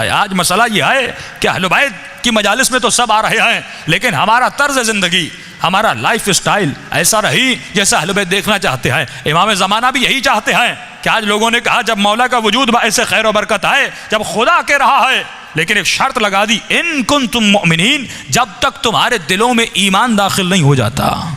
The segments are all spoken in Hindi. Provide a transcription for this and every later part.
आज मसला ये है कि अहले बैत की मजालिस में तो सब आ रहे हैं, लेकिन हमारा तर्ज ज़िंदगी, हमारा लाइफ स्टाइल ऐसा रही जैसा अहले बैत देखना चाहते हैं। इमाम ज़माना भी यही चाहते हैं कि आज लोगों ने कहा जब मौला का वजूद ऐसे खैर व बरकत है, जब खुदा के रहा है, लेकिन एक शर्त लगा दी, इन कुंतुम मुमिनीन, जब तक तुम्हारे दिलों में ईमान दाखिल नहीं हो जाता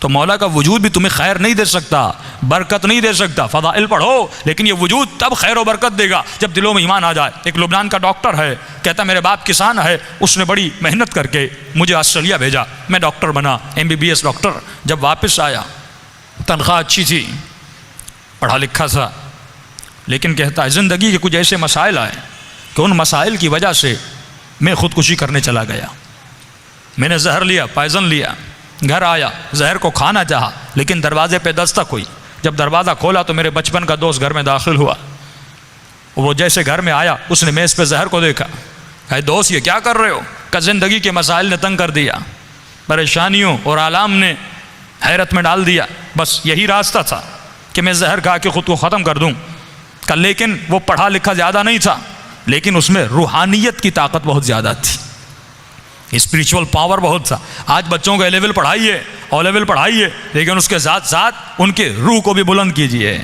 तो मौला का वजूद भी तुम्हें खैर नहीं दे सकता, बरकत नहीं दे सकता। फ़ज़ाइल पढ़ो, लेकिन ये वजूद तब खैर और बरकत देगा जब दिलों में ईमान आ जाए। एक लुबनान का डॉक्टर है, कहता मेरे बाप किसान है, उसने बड़ी मेहनत करके मुझे ऑस्ट्रेलिया भेजा, मैं डॉक्टर बना, MBBS डॉक्टर। जब वापस आया तनख्वाह अच्छी थी, पढ़ा लिखा था, लेकिन कहता है ज़िंदगी के कुछ ऐसे मसाइल आए कि उन मसाइल की वजह से मैं ख़ुदकुशी करने चला गया। मैंने जहर लिया, पॉइज़न लिया, घर आया, जहर को खाना चाहा, लेकिन दरवाजे पे दस्तक हुई। जब दरवाज़ा खोला तो मेरे बचपन का दोस्त घर में दाखिल हुआ। वो जैसे घर में आया, उसने मेज़ पे जहर को देखा, कहा दोस्त ये क्या कर रहे हो? का ज़िंदगी के मसाइल ने तंग कर दिया, परेशानियों और आलाम ने हैरत में डाल दिया, बस यही रास्ता था कि मैं जहर खा के ख़ुद को ख़त्म कर दूँ। कल लेकिन वो पढ़ा लिखा ज़्यादा नहीं था, लेकिन उसमें रूहानियत की ताकत बहुत ज़्यादा थी, स्पिरिचुअल पावर बहुत था। आज बच्चों को A-लेवल पढ़ाइए, O-लेवल पढ़ाइए, लेकिन उसके साथ साथ उनके रूह को भी बुलंद कीजिए।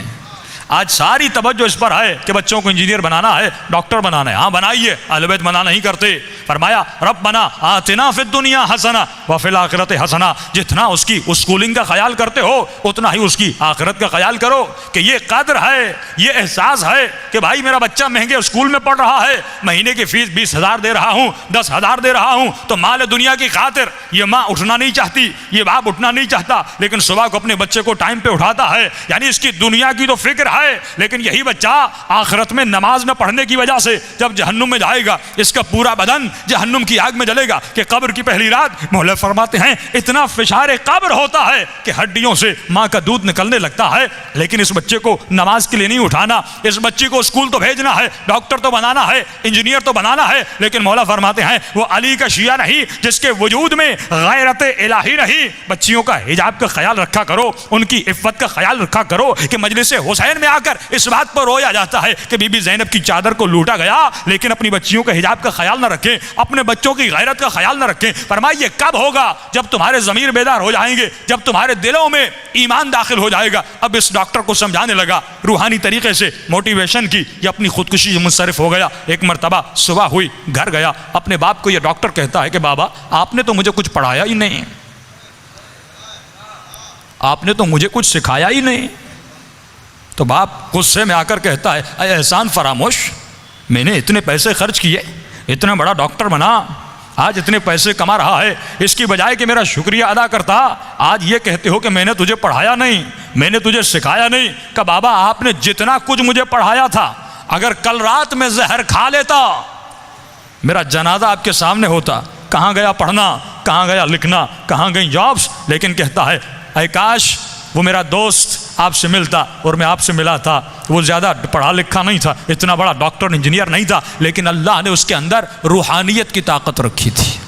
आज सारी तवज्जो इस पर है कि बच्चों को इंजीनियर बनाना है, डॉक्टर बनाना है। हाँ बनाइए, अहले बैत मना नहीं करते। फरमाया रब्बना आतिना फिद दुनिया हसना व फिल आखिरत हसना। जितना उसकी स्कूलिंग का ख्याल करते हो उतना ही उसकी आखिरत का ख्याल करो कि ये कदर है, ये एहसास है कि भाई मेरा बच्चा महंगे स्कूल में पढ़ रहा है, महीने की फीस 20,000 दे रहा हूँ, 10,000 दे रहा हूँ, तो माल दुनिया की खातिर ये माँ उठना नहीं चाहती, ये बाप उठना नहीं चाहता, लेकिन सुबह को अपने बच्चे को टाइम पे उठाता है। यानी इसकी दुनिया की तो फिक्र है, लेकिन यही बच्चा आखिरत में नमाज न पढ़ने की वजह से जब जहन्नुम में जाएगा, इसका पूरा बदन जहन्नुम की आग में जलेगा। कि कब्र की पहली रात मौला फरमाते हैं इतना फिशारे कब्र होता है कि हड्डियों से माँ का दूध निकलने लगता है, लेकिन इस बच्चे को नमाज के लिए नहीं उठाना, इस बच्चे को स्कूल तो भेजना है, डॉक्टर तो बनाना है, इंजीनियर तो बनाना है, लेकिन मौला फरमाते हैं वो अली का शिया नहीं जिसके वजूद में गैरत इलाही नहीं। बच्चियों का हिजाब का ख्याल रखा करो, उनकी इफ़्फ़त का ख्याल रखा करो। कि मजलिस हुसैन में आकर इस बात पर रोया जाता है कि बीबी ज़ैनब की चादर को लूटा गया, लेकिन अपनी बच्चियों के हिजाब का ख्याल न रखें, अपने बच्चों की गैरत का ख्याल न रखें। फरमाइए कब होगा? जब तुम्हारे ज़मीर बेदार हो जाएंगे, जब तुम्हारे दिलों में ईमान दाखिल हो जाएगा। अब इस डॉक्टर को समझाने लगा रूहानी तरीके से, मोटिवेशन की, या अपनी खुदकुशी से मुंसरिफ हो गया। एक मरतबा सुबह हुई, घर गया, अपने बाप को यह डॉक्टर कहता है कि बाबा आपने तो मुझे कुछ पढ़ाया ही नहीं, आपने तो मुझे कुछ सिखाया ही नहीं। तो बाप गुस्से में आकर कहता है अरे एहसान फरामोश, मैंने इतने पैसे खर्च किए, इतना बड़ा डॉक्टर बना, आज इतने पैसे कमा रहा है, इसकी बजाय कि मेरा शुक्रिया अदा करता, आज ये कहते हो कि मैंने तुझे पढ़ाया नहीं, मैंने तुझे सिखाया नहीं। कि बाबा आपने जितना कुछ मुझे पढ़ाया था, अगर कल रात में जहर खा लेता मेरा जनाजा आपके सामने होता। कहाँ गया पढ़ना, कहाँ गया लिखना, कहाँ गई जॉब्स। लेकिन कहता है ऐ काश वो मेरा दोस्त आपसे मिलता और मैं आपसे मिला था, वो ज़्यादा पढ़ा लिखा नहीं था, इतना बड़ा डॉक्टर इंजीनियर नहीं था, लेकिन अल्लाह ने उसके अंदर रूहानियत की ताकत रखी थी।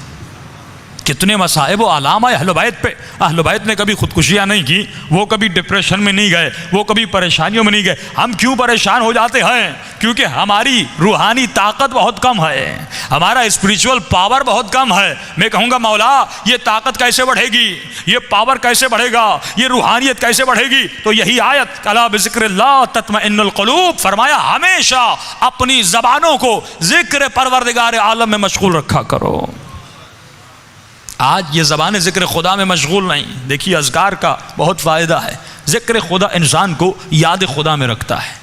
कितने मसाइब व आलाम है अहले बैत पे। अहले बैत ने कभी खुदकुशियाँ नहीं की, वो कभी डिप्रेशन में नहीं गए, वो कभी परेशानियों में नहीं गए। हम क्यों परेशान हो जाते हैं? क्योंकि हमारी रूहानी ताकत बहुत कम है, हमारा स्पिरिचुअल पावर बहुत कम है। मैं कहूँगा मौला ये ताकत कैसे बढ़ेगी, ये पावर कैसे बढ़ेगा, ये रूहानियत कैसे बढ़ेगी? तो यही आयत अला बिज़िक्रिल्लाह तत्मइन्नुल क़ुलूब, फरमाया हमेशा अपनी ज़बानों को ज़िक्र परवरदिगार आलम में मशगूल रखा करो। आज ये ज़बान ज़िक्र खुदा में मशगूल नहीं। देखिए अज़कार का बहुत फ़ायदा है, ज़िक्र खुदा इंसान को याद खुदा में रखता है।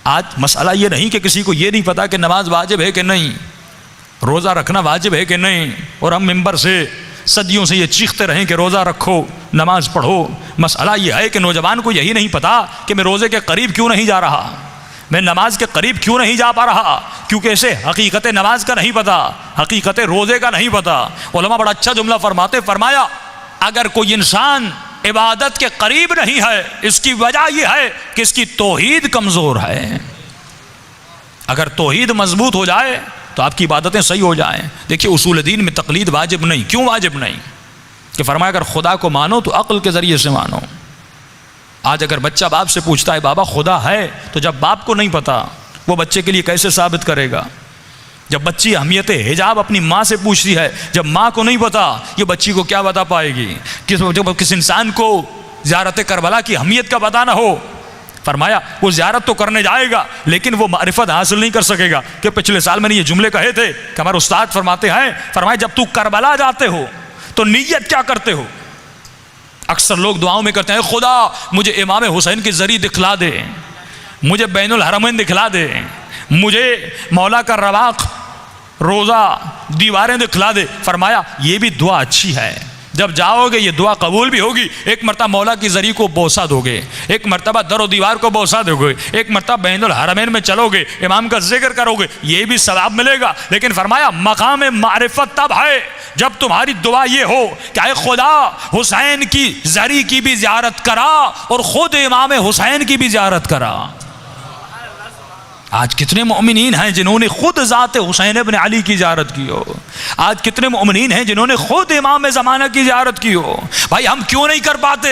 आज मसला ये नहीं कि किसी को ये नहीं पता कि नमाज वाजिब है कि नहीं, रोज़ा रखना वाजिब है कि नहीं, और हम मिंबर से सदियों से ये चीखते रहें कि रोज़ा रखो, नमाज पढ़ो। मसला ये है कि नौजवान को यही नहीं पता कि मैं रोज़े के करीब क्यों नहीं जा रहा, मैं नमाज के करीब क्यों नहीं जा पा रहा, क्योंकि इसे हकीकत नमाज का नहीं पता, हकीकत रोज़े का नहीं पता। उलमा बड़ा अच्छा जुमला फरमाते, फरमाया अगर कोई इंसान इबादत के करीब नहीं है, इसकी वजह यह है कि इसकी तौहीद कमज़ोर है। अगर तौहीद मजबूत हो जाए तो आपकी इबादतें सही हो जाएं। देखिए उसूल दीन में तकलीद वाजिब नहीं। क्यों वाजिब नहीं? कि फरमाया अगर खुदा को मानो तो अक्ल के ज़रिए से मानो। आज अगर बच्चा बाप से पूछता है बाबा खुदा है, तो जब बाप को नहीं पता वो बच्चे के लिए कैसे साबित करेगा? जब बच्ची अहमियत हिजाब अपनी माँ से पूछती है, जब माँ को नहीं पता, ये बच्ची को क्या बता पाएगी? जब किस इंसान को ज़ियारत करबला की अहमियत का पता ना हो, फरमाया वो ज़ियारत तो करने जाएगा लेकिन वो मारिफत हासिल नहीं कर सकेगा। कि पिछले साल मैंने ये जुमले कहे थे कि हमारे उस्ताद फरमाते हैं, फरमाया जब तू करबला जाते हो तो नीयत क्या करते हो? अक्सर लोग दुआओं में करते हैं, खुदा मुझे इमाम हुसैन की ज़री दिखला दे, मुझे बैनुल हरमैन दिखला दे, मुझे मौला का रवाक़ रोज़ा दीवारें दिखला दे। फरमाया ये भी दुआ अच्छी है, जब जाओगे ये दुआ कबूल भी होगी। एक मरतबा मौला की ज़री को बोसा दोगे, एक मरतबा दरो दीवार को बोसा दोगे, एक मरतबा बैनुल हरमैन में चलोगे, इमाम का जिक्र करोगे, ये भी सवाब मिलेगा। लेकिन फरमाया मकाम मारिफत तब है जब तुम्हारी दुआ ये हो कि आए खुदा हुसैन की ज़री की भी ज़ियारत करा और ख़ुद इमाम हुसैन की भी ज़ियारत करा। आज कितने मोमिनीन हैं जिन्होंने खुद ज़ात हुसैन इब्न अली की ज़ियारत की हो? आज कितने मोमिनीन हैं जिन्होंने खुद इमाम ज़माना की ज़ियारत की हो? भाई हम क्यों नहीं कर पाते?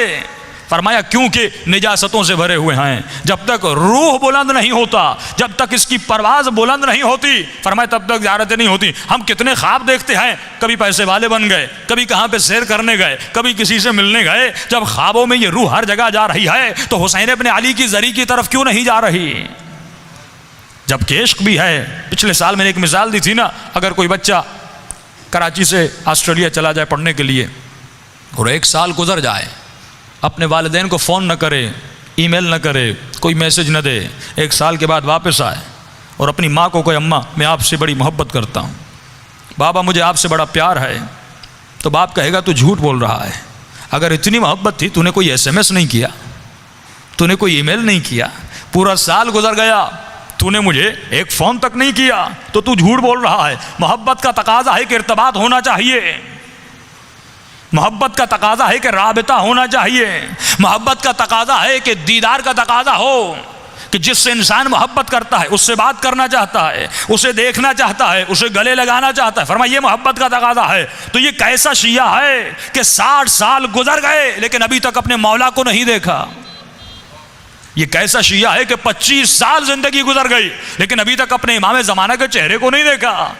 फरमाया क्योंकि निजासतों से भरे हुए हैं। जब तक रूह बुलंद नहीं होता, जब तक इसकी परवाज़ बुलंद नहीं होती, फरमाया तब तक ज़ियारतें नहीं होती। हम कितने ख्वाब देखते हैं, कभी पैसे वाले बन गए, कभी कहाँ पे सैर करने गए, कभी किसी से मिलने गए। जब ख्वाबों में ये रूह हर जगह जा रही है तो हुसैन इब्न अली की ज़री की तरफ क्यों नहीं जा रही? जबकि इश्क भी है। पिछले साल मैंने एक मिसाल दी थी ना, अगर कोई बच्चा कराची से ऑस्ट्रेलिया चला जाए पढ़ने के लिए और 1 साल गुजर जाए, अपने वालिदैन को फ़ोन न करे, ईमेल न करे, कोई मैसेज न दे, 1 साल के बाद वापस आए और अपनी माँ को कहे अम्मा मैं आपसे बड़ी मोहब्बत करता हूँ, बाबा मुझे आपसे बड़ा प्यार है, तो बाप कहेगा तू झूठ बोल रहा है। अगर इतनी मोहब्बत थी तूने कोई SMS नहीं किया, तूने कोई ईमेल नहीं किया, पूरा साल गुजर गया, तूने मुझे एक फ़ोन तक नहीं किया, तो तू झूठ बोल रहा है। मोहब्बत का तकाजा है कि इर्तिबात होना चाहिए, मोहब्बत का तकाजा है कि राबिता होना चाहिए, मोहब्बत का तकाजा है कि दीदार का तकाजा हो, कि जिससे इंसान मोहब्बत करता है उससे बात करना चाहता है, उसे देखना चाहता है, उसे गले लगाना चाहता है। फरमाइए मोहब्बत का तकाजा है। तो ये कैसा शिया है कि 60 साल गुजर गए लेकिन अभी तक अपने मौला को नहीं देखा? ये कैसा शिया है कि 25 साल जिंदगी गुजर गई लेकिन अभी तक अपने इमाम ज़माना के चेहरे को नहीं देखा?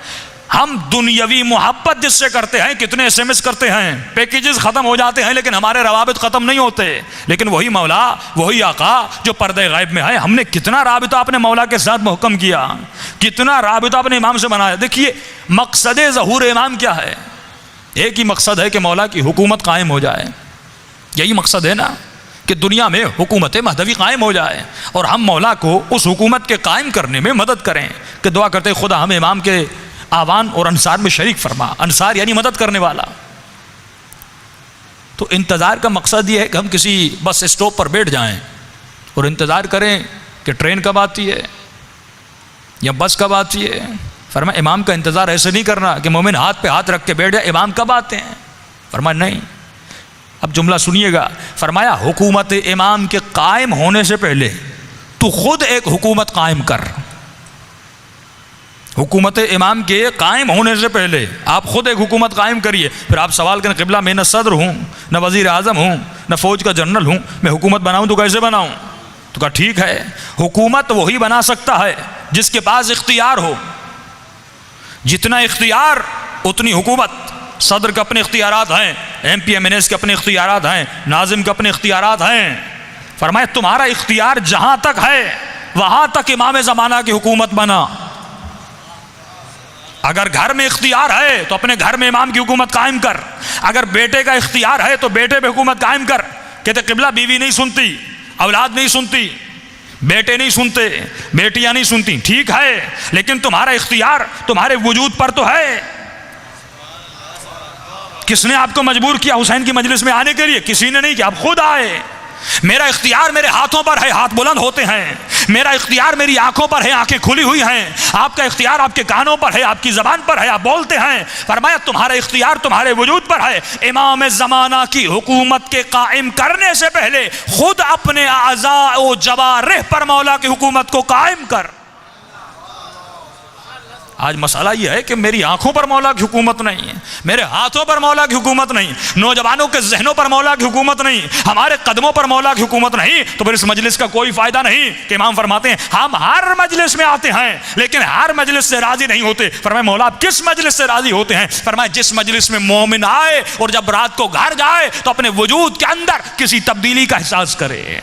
हम दुनियावी मोहब्बत जिससे करते हैं, कितने SMS करते हैं, पैकेजेस ख़त्म हो जाते हैं लेकिन हमारे रवाबित ख़त्म नहीं होते। लेकिन वही मौला, वही आका जो पर्दे गायब में है, हमने कितना राबिता अपने मौला के साथ मुहकम किया, कितना राबिता अपने इमाम से बनाया। देखिए मकसद ज़हूर इमाम क्या है? एक ही मकसद है कि मौला की हुकूमत कायम हो जाए। यही मकसद है ना कि दुनिया में हुकूमत महदवी कायम हो जाए और हम मौला को उस हुकूमत के कायम करने में मदद करें। कि दुआ करते खुदा हमें इमाम के आवान और अंसार में शरीक फरमा। अंसार यानी मदद करने वाला। तो इंतज़ार का मकसद ये है कि हम किसी बस स्टॉप पर बैठ जाएं और इंतज़ार करें कि ट्रेन कब आती है या बस कब आती है। फरमाया इमाम का इंतज़ार ऐसे नहीं करना कि मोमिन हाथ पे हाथ रख के बैठ जाए, इमाम कब आते हैं। फरमाया नहीं, अब जुमला सुनिएगा। फरमाया हुकूमत इमाम के कायम होने से पहले तू खुद एक हुकूमत कायम कर। हुकूमत इमाम के कायम होने से पहले आप खुद एक हुकूमत कायम करिए। फिर आप सवाल करें क़िबला मैं न सदर हूँ, न वज़ीर आज़म हूँ, न फ़ौज का जनरल हूँ, मैं हुकूमत बनाऊँ तो कैसे बनाऊँ? तो कहा ठीक है, हुकूमत वही बना सकता है जिसके पास इख्तियार हो। जितना इख्तियार उतनी हुकूमत। सदर के अपने इख्तियारात हैं, MP MNS के अपने इख्तियारात हैं, नाजिम के अपने इख्तियारात हैं। फरमाया तुम्हारा इख्तियार जहाँ तक है वहाँ तक इमाम ज़माना की हुकूमत बना। अगर घर में इख्तियार है तो अपने घर में इमाम की हुकूमत कायम कर। अगर बेटे का इख्तियार है तो बेटे पे हुकूमत कायम कर। कहते क़िबला बीवी नहीं सुनती, औलाद नहीं सुनती, बेटे नहीं सुनते, बेटियां नहीं सुनती, ठीक है, लेकिन तुम्हारा इख्तियार तुम्हारे वजूद पर तो है। किसने आपको मजबूर किया हुसैन की मजलिस में आने के लिए? किसी ने नहीं किया, आप खुद आए। मेरा इख्तियार मेरे हाथों पर है, हाथ बुलंद होते हैं। मेरा इख्तियार मेरी आंखों पर है, आंखें खुली हुई हैं। आपका इख्तियार आपके कानों पर है, आपकी ज़बान पर है, आप बोलते हैं। फरमाया तुम्हारा इख्तियार तुम्हारे वजूद पर है। इमाम ज़माना की हुकूमत के कायम करने से पहले खुद अपने आज़ा व जवारिह पर मौला की हुकूमत को कायम कर। आज मसला यह है कि मेरी आंखों पर मौला की हुकूमत नहीं है, मेरे हाथों पर मौला की हुकूमत नहीं, नौजवानों के जहनों पर मौला की हुकूमत नहीं, हमारे कदमों पर मौला की हुकूमत नहीं, तो फिर इस मजलिस का कोई फायदा नहीं। कि इमाम फरमाते हैं हम हर मजलिस में आते हैं लेकिन हर मजलिस से राजी नहीं होते। फरमाया मौला आप किस मजलिस से राजी होते हैं? फरमाया जिस मजलिस में मोमिन आए और जब रात को घर जाए तो अपने वजूद के अंदर किसी तब्दीली का एहसास करे।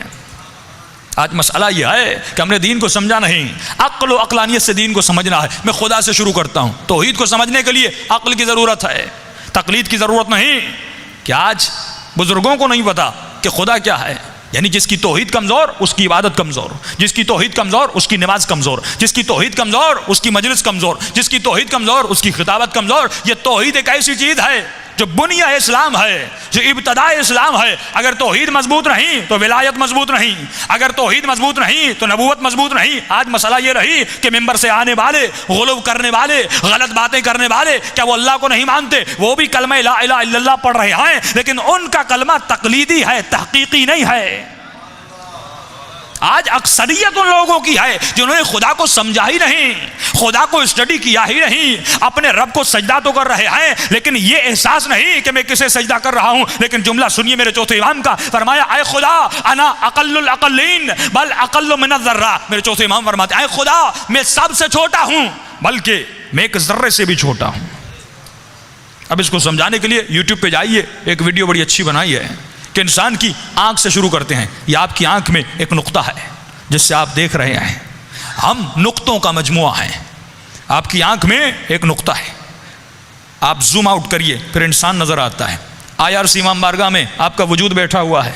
आज मसला यह है कि हमने दीन को समझा नहीं, अक्ल और अक्लानियत से दीन को समझना है। मैं खुदा से शुरू करता हूँ, तौहीद को समझने के लिए अक्ल की ज़रूरत है, तकलीद की ज़रूरत नहीं। कि आज बुजुर्गों को नहीं पता कि खुदा क्या है, यानी जिसकी तौहीद कमज़ोर उसकी इबादत कमज़ोर, जिसकी तौहीद कमज़ोर उसकी नमाज कमज़ोर, जिसकी तौहीद कमज़ोर उसकी मजलिस कमज़ोर, जिसकी तौहीद कमज़ोर उसकी खिताबत कमज़ोर। ये तौहीद एक ऐसी चीज़ है जो बुनिया इस्लाम है, जो इब्तदा इस्लाम है। अगर तौहीद मजबूत नहीं तो विलायत मजबूत नहीं, अगर तौहीद मजबूत नहीं तो नबूवत मजबूत नहीं। आज मसला ये रही कि मिंबर से आने वाले, गुलू करने वाले, गलत बातें करने वाले, क्या वो अल्लाह को नहीं मानते? वो भी कलमा ला इलाहा इल्लल्लाह पढ़ रहे हैं लेकिन उनका कलमा तकलीदी है, तहकीकी नहीं है। आज अक्सरियत उन लोगों की है जिन्होंने खुदा को समझा ही नहीं, खुदा को स्टडी किया ही नहीं, अपने रब को सजदा तो कर रहे हैं लेकिन ये एहसास नहीं कि मैं किसे सजदा कर रहा हूं। लेकिन जुमला सुनिए मेरे चौथे इमाम का, फरमाया ऐ खुदा अना अकल्लुल अकल्लीन बल अकल्लु मिन ज़र्रा। मेरे चौथे इमाम फरमाते हैं ऐ खुदा मैं सबसे छोटा हूं बल्कि मैं एक जर्रे से भी छोटा हूं। अब इसको समझाने के लिए यूट्यूब पे जाइए, एक वीडियो बड़ी अच्छी बनाई है कि इंसान की आंख से शुरू करते हैं। यह आपकी आंख में एक नुक्ता है जिससे आप देख रहे हैं, हम नुक्तों का मजमुआ है। आपकी आंख में एक नुक्ता है, आप जूम आउट करिए फिर इंसान नजर आता है। IRC इमाम बारगाह में आपका वजूद बैठा हुआ है।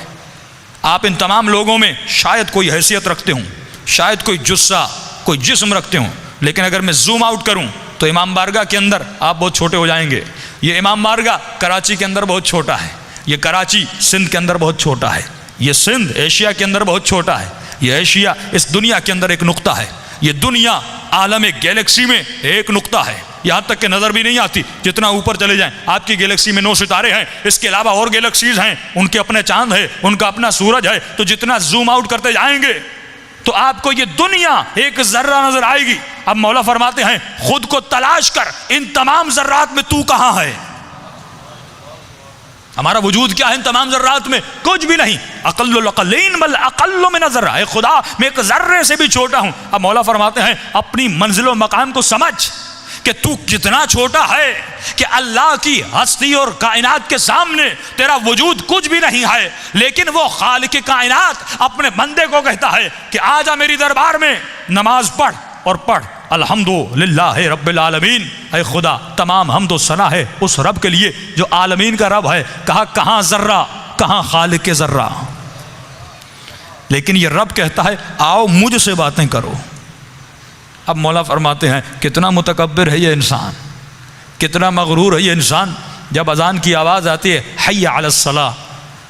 आप इन तमाम लोगों में शायद कोई हैसियत रखते हों, शायद कोई जुस्सा, कोई जिस्म रखते हों, लेकिन अगर मैं जूम आउट करूं तो इमाम बारगाह के अंदर आप बहुत छोटे हो जाएंगे। ये इमाम बारगाह कराची के अंदर बहुत छोटा है, ये कराची सिंध के अंदर बहुत छोटा है, ये सिंध एशिया के अंदर बहुत छोटा है, ये एशिया इस दुनिया के अंदर एक नुक्ता है, ये दुनिया आलम गैलेक्सी में एक नुक्ता है। यहाँ तक कि नज़र भी नहीं आती, जितना ऊपर चले जाएं। आपकी गैलेक्सी में 9 सितारे हैं, इसके अलावा और गैलेक्सीज हैं, उनके अपने चांद है, उनका अपना सूरज है। तो जितना जूम आउट करते जाएंगे तो आपको ये दुनिया एक जर्रा नजर आएगी। अब मौला फरमाते हैं खुद को तलाश कर, इन तमाम जर्रात में तू कहाँ है? हमारा वजूद क्या है इन तमाम जर्रात में? कुछ भी नहीं। अकल्लुल अकल्लीन बल अकल्लु मिन ज़र्रा, है खुदा मैं एक जर्रे से भी छोटा हूं। अब मौला फरमाते हैं अपनी मंजिल और मकाम को समझ कि तू कितना छोटा है कि अल्लाह की हस्ती और कायनात के सामने तेरा वजूद कुछ भी नहीं है। लेकिन वो खालिक कायनात अपने बंदे को कहता है कि आजा मेरी दरबार में, नमाज पढ़ और पढ़ अल्हम्दुलिल्लाह रब्बिल आलमीन। ऐ खुदा तमाम हम्द सना है उस रब के लिए जो आलमीन का रब है। कहा कहाँ जर्रा, कहाँ खालिक जर्रा। लेकिन ये रब कहता है आओ मुझसे बातें करो। अब मौला फरमाते हैं कितना मुतकब्बिर है ये इंसान, कितना मगरूर है ये इंसान। जब अजान की आवाज़ आती है हय्या अलस सलाह,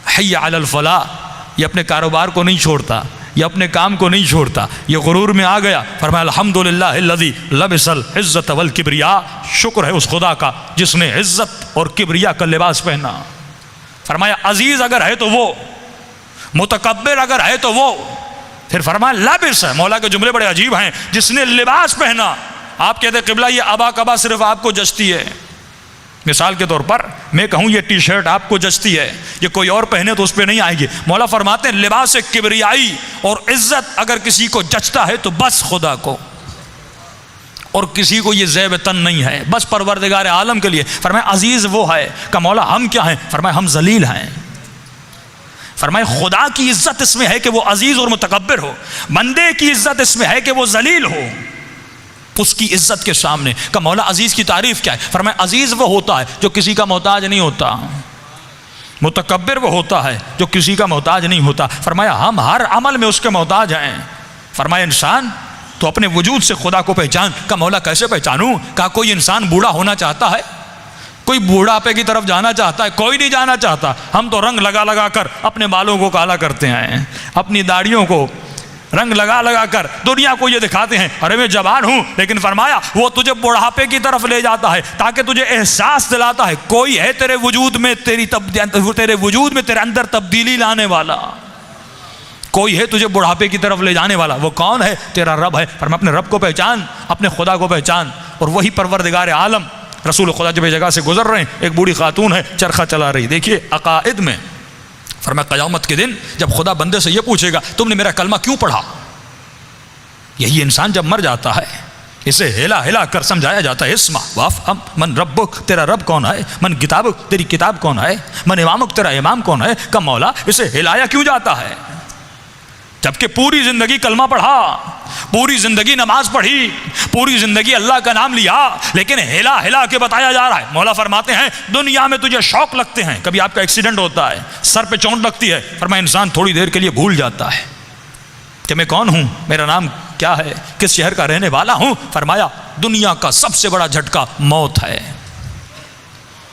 हय्या अलल फलाह, ये अपने कारोबार को नहीं छोड़ता, ये अपने काम को नहीं छोड़ता, ये गुरूर में आ गया। फरमाया अल्हम्दुलिल्लाहिल्लज़ी लबिसल इज़्ज़त वल किब्रिया, शुक्र है उस खुदा का जिसने इज़्ज़त और किब्रिया का लिबास पहना। फरमाया अजीज़ अगर है तो वो, मुतकब्बिर अगर है तो वो। फिर फरमाया लबिस है, मौला के जुमले बड़े अजीब हैं, जिसने लिबास पहना। आप कहते किबला ये अबा कबा सिर्फ आपको जचती है। मिसाल के तौर पर मैं कहूँ ये टी शर्ट आपको जचती है, ये कोई और पहने तो उस पर नहीं आएगी। मौला फरमाते हैं लिबास किबरियाई और इज्जत अगर किसी को जचता है तो बस खुदा को, और किसी को ये ज़ैब तन नहीं है, बस परवरदिगार आलम के लिए। फरमाया अजीज़ वो है। का मौला हम क्या हैं? फरमाया हम जलील हैं। फरमाया खुदा की इज्जत इसमें है कि वो अजीज़ और मुतकब्बिर हो, बंदे की इज्जत इसमें है कि वो जलील हो उसकी इज्जत के सामने। का मौला अजीज़ की तारीफ क्या है? फरमाया अजीज़ वो होता है जो किसी का मोहताज नहीं होता, मुतकब्बिर वो होता है जो किसी का मोहताज नहीं होता। फरमाया हम हर अमल में उसके मोहताज हैं। फरमाया इंसान तो अपने वजूद से खुदा को पहचान। का मौला कैसे पहचानूं? का कोई इंसान बूढ़ा होना चाहता है? कोई बूढ़ापे की तरफ जाना चाहता है? कोई नहीं जाना चाहता। हम तो रंग लगा लगा कर अपने बालों को काला करते हैं, अपनी दाढ़ियों को रंग लगा लगा कर दुनिया को ये दिखाते हैं अरे मैं जवान हूं। लेकिन फरमाया वो तुझे बुढ़ापे की तरफ ले जाता है ताकि तुझे एहसास दिलाता है कोई है तेरे वजूद में, तेरे वजूद में तेरे अंदर तब्दीली लाने वाला, कोई है तुझे बुढ़ापे की तरफ ले जाने वाला। वो कौन है? तेरा रब है। फरमाया अपने रब को पहचान, अपने खुदा को पहचान। और वही परवरदिगार आलम रसूल खुदा जब जगह से गुजर रहे हैं, एक बूढ़ी खातून है चरखा चला रही। देखिए अकाइद में फरमाया क़यामत के दिन जब खुदा बंदे से ये पूछेगा तुमने मेरा कलमा क्यों पढ़ा, यही इंसान जब मर जाता है इसे हिला हिला कर समझाया जाता है, इस्मा वाफ हम मन रब्बुक, तेरा रब कौन है, मन किताबुक, तेरी किताब कौन है, मन इमामुक, तेरा इमाम कौन है, कम मौला, इसे हिलाया क्यों जाता है, जबकि पूरी जिंदगी कलमा पढ़ा, पूरी जिंदगी नमाज पढ़ी, पूरी जिंदगी अल्लाह का नाम लिया, लेकिन हिला हिला के बताया जा रहा है। मौला फरमाते हैं दुनिया में तुझे शौक लगते हैं, कभी आपका एक्सीडेंट होता है, सर पे चोट लगती है, फरमाया इंसान थोड़ी देर के लिए भूल जाता है कि मैं कौन हूं, मेरा नाम क्या है, किस शहर का रहने वाला हूं। फरमाया दुनिया का सबसे बड़ा झटका मौत है।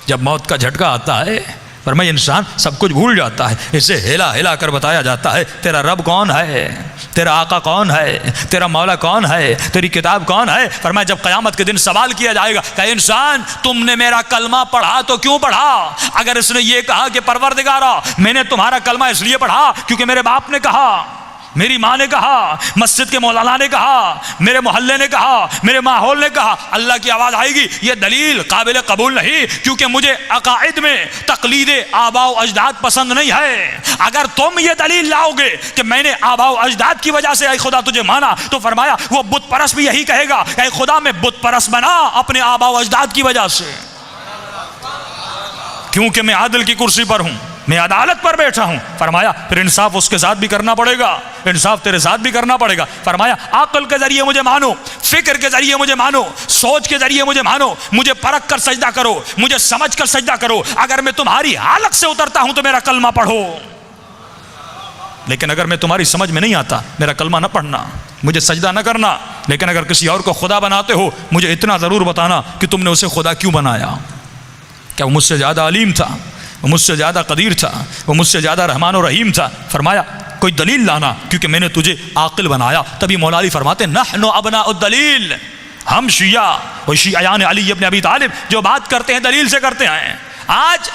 जब मौत का झटका आता है फरमाया इंसान सब कुछ भूल जाता है, इसे हिला हिला कर बताया जाता है तेरा रब कौन है, तेरा आका कौन है, तेरा मौला कौन है, तेरी किताब कौन है। फरमाया जब क़यामत के दिन सवाल किया जाएगा कि इंसान तुमने मेरा कलमा पढ़ा तो क्यों पढ़ा, अगर इसने ये कहा कि परवरदिगारा मैंने तुम्हारा कलमा इसलिए पढ़ा क्योंकि मेरे बाप ने कहा, मेरी माँ ने कहा, मस्जिद के मौलाना ने कहा, मेरे मोहल्ले ने कहा, मेरे माहौल ने कहा, अल्लाह की आवाज़ आएगी, ये दलील काबिल कबूल नहीं, क्योंकि मुझे अकाइद में तकलीद आबाओ अजदाद पसंद नहीं है। अगर तुम ये दलील लाओगे कि मैंने आबाओ अजदाद की वजह से ऐ खुदा तुझे माना, तो फरमाया वो बुत परस्त भी यही कहेगा ऐ खुदा मैं बुत परस्त बना अपने आबाओ अजदाद की वजह से, क्योंकि मैं आदिल की कुर्सी पर हूं, मैं अदालत पर बैठा हूं। फरमाया फिर इंसाफ उसके साथ भी करना पड़ेगा, इंसाफ तेरे साथ भी करना पड़ेगा। फरमाया अक्ल के जरिए मुझे मानो, फिक्र के जरिए मुझे मानो, सोच के जरिए मुझे मानो, मुझे परख कर सजदा करो, मुझे समझ कर सजदा करो। अगर मैं तुम्हारी हालत से उतरता हूं तो मेरा कलमा पढ़ो, लेकिन अगर मैं तुम्हारी समझ में नहीं आता मेरा कलमा न पढ़ना, मुझे सजदा न करना। लेकिन अगर किसी और को खुदा बनाते हो मुझे इतना ज़रूर बताना कि तुमने उसे खुदा क्यों बनाया, क्या वो मुझसे ज़्यादा अलीम था, वो मुझसे ज़्यादा कदीर था, वो मुझसे ज़्यादा रहमान और रहीम था। फरमाया कोई दलील लाना क्योंकि मैंने तुझे आकिल बनाया। तभी मौला अली फरमाते नहनु अबनाउद दलील, हम शिया और शियायान अली इब्न अबी तालिब जो बात करते हैं दलील से करते हैं। आज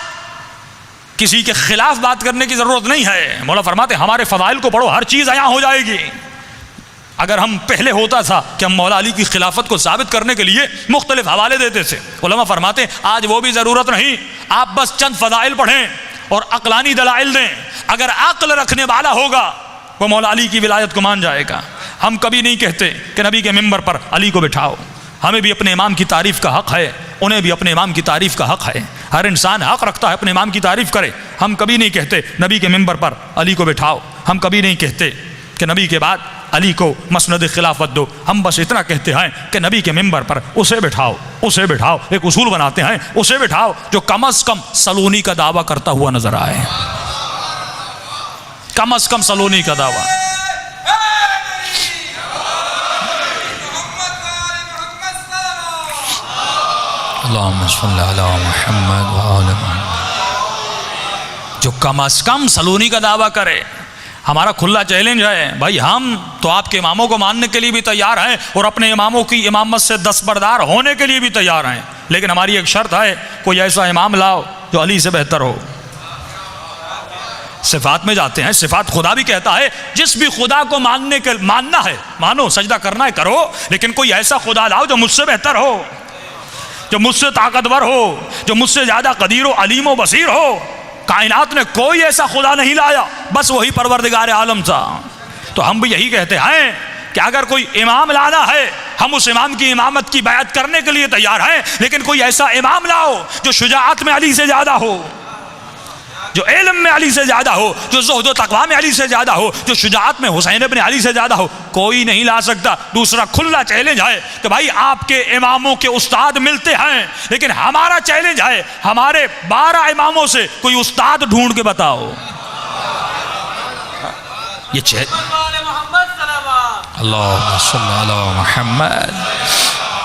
किसी के खिलाफ बात करने की ज़रूरत नहीं है। मौला फरमाते हमारे फ़ज़ाइल को पढ़ो, हर चीज़ अयां हो जाएगी। अगर हम पहले होता था कि हम मौला अली की खिलाफत को साबित करने के लिए मुख्तलिफ हवाले देते थे, उलमा फरमाते हैं आज वो भी ज़रूरत नहीं, आप बस चंद फ़ज़ाइल पढ़ें और अक़लानी दलाइल दें। अगर अक़ल रखने वाला होगा वो मौला अली की विलायत को मान जाएगा। हम कभी नहीं कहते कि नबी के मिंबर पर अली को बिठाओ, हमें भी अपने इमाम की तारीफ़ का हक़ है, उन्हें भी अपने इमाम की तारीफ़ का हक़ है, हर इंसान हक़ रखता है अपने इमाम की तारीफ़ करे। हम कभी नहीं कहते नबी के मिंबर पर अली को बिठाओ, हम कभी नहीं कहते कि नबी के बाद अली को मसनद खिलाफत दो। हम बस इतना कहते हैं कि नबी के मिंबर पर उसे बिठाओ, उसे बिठाओ। एक उसूल बनाते हैं, उसे बिठाओ जो कम अज़ कम सलोनी का दावा करता हुआ नजर आए, कम अज़ कम सलोनी का दावा। अल्लाहुम्मा सल्ली अला मुहम्मद व आले मुहम्मद, जो कम अज़ कम सलोनी का दावा करे। हमारा खुला चैलेंज है भाई, हम तो आपके इमामों को मानने के लिए भी तैयार हैं और अपने इमामों की इमामत से दस्तबरदार होने के लिए भी तैयार हैं, लेकिन हमारी एक शर्त है, कोई ऐसा इमाम लाओ जो अली से बेहतर हो। सिफात में जाते हैं, सिफात खुदा भी कहता है जिस भी खुदा को मानना है मानो, सजदा करना है करो, लेकिन कोई ऐसा खुदा लाओ जो मुझसे बेहतर हो, जो मुझसे ताकतवर हो, जो मुझसे ज़्यादा कदीर व अलीम व बसीर हो। कायनात ने कोई ऐसा खुदा नहीं लाया, बस वही परवरदिगार आलम था। तो हम भी यही कहते हैं कि अगर कोई इमाम लाना है हम उस इमाम की इमामत की बैत करने के लिए तैयार हैं, लेकिन कोई ऐसा इमाम लाओ जो शुजाअत में अली से ज़्यादा हो, जो इल्म में अली से ज़्यादा हो, जो ज़ुहद व तक़वा में अली से ज़्यादा हो, जो शुजाअत में हुसैन इब्न अली से ज़्यादा हो। कोई नहीं ला सकता। दूसरा खुला चैलेंज है कि भाई आपके इमामों के उस्ताद मिलते हैं, लेकिन हमारा चैलेंज है हमारे 12 इमामों से कोई उस्ताद ढूंढ के बताओ। ये अल्लाहुम्मा सल्ली अला मुहम्मद